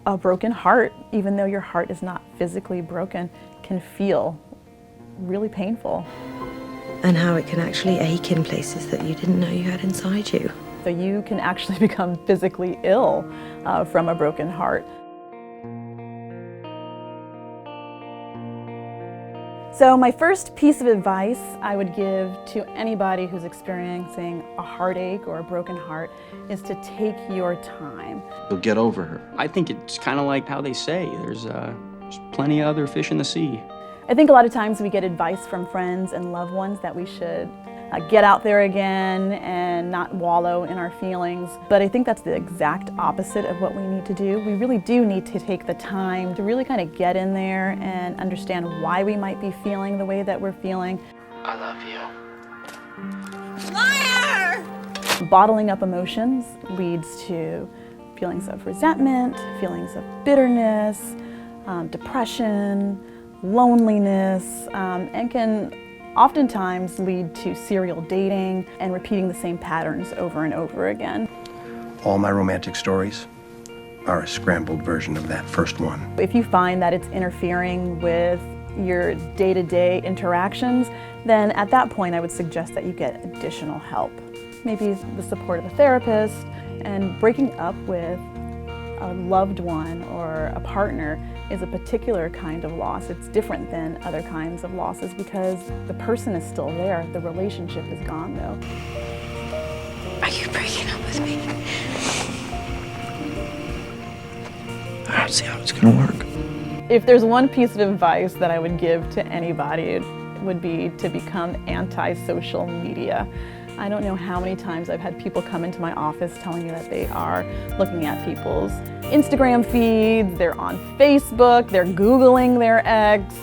A broken heart, even though your heart is not physically broken, can feel really painful. And how it can actually ache in places that you didn't know you had inside you. So you can actually become physically ill from a broken heart. So my first piece of advice I would give to anybody who's experiencing a heartache or a broken heart is to take your time. You'll get over her. I think it's kind of like how they say, there's plenty of other fish in the sea. I think a lot of times we get advice from friends and loved ones that we should get out there again and not wallow in our feelings. But I think that's the exact opposite of what we need to do. We really do need to take the time to really kind of get in there and understand why we might be feeling the way that we're feeling. I love you. Liar! Bottling up emotions leads to feelings of resentment, feelings of bitterness, depression, loneliness, and can oftentimes lead to serial dating and repeating the same patterns over and over again. All my romantic stories are a scrambled version of that first one. If you find that it's interfering with your day-to-day interactions, then at that point I would suggest that you get additional help. Maybe the support of a therapist. And breaking up with a loved one or a partner is a particular kind of loss. It's different than other kinds of losses because the person is still there. The relationship is gone, though. Are you breaking up with me? I don't see how it's gonna work. If there's one piece of advice that I would give to anybody, it would be to become anti-social media. I don't know how many times I've had people come into my office telling me that they are looking at people's Instagram feeds, they're on Facebook, they're Googling their ex.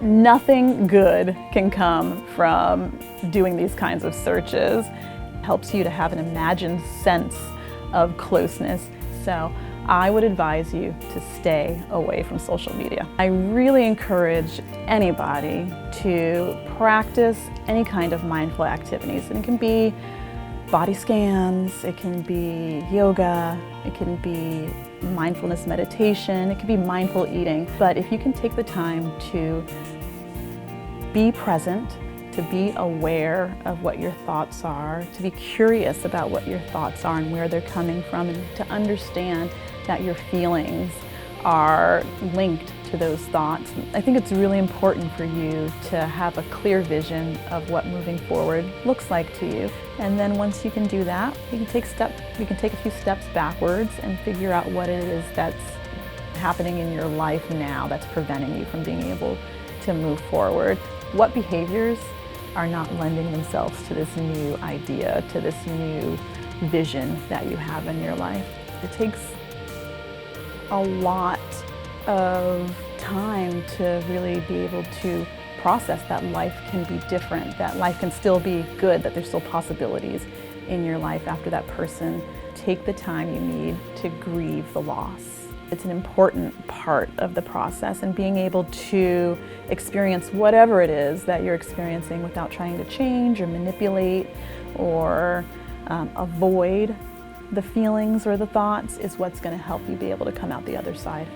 Nothing good can come from doing these kinds of searches. It helps you to have an imagined sense of closeness. So I would advise you to stay away from social media. I really encourage anybody to practice any kind of mindful activities. And it can be body scans, it can be yoga, it can be mindfulness meditation, it can be mindful eating. But if you can take the time to be present, to be aware of what your thoughts are, to be curious about what your thoughts are and where they're coming from, and to understand that your feelings are linked to those thoughts. I think it's really important for you to have a clear vision of what moving forward looks like to you. And then once you can do that, you can take a few steps backwards and figure out what it is that's happening in your life now that's preventing you from being able to move forward. What behaviors are not lending themselves to this new idea, to this new vision that you have in your life? It takes a lot of time to really be able to process that life can be different, that life can still be good, that there's still possibilities in your life after that person. Take the time you need to grieve the loss. It's an important part of the process, and being able to experience whatever it is that you're experiencing without trying to change or manipulate or avoid the feelings or the thoughts is what's going to help you be able to come out the other side.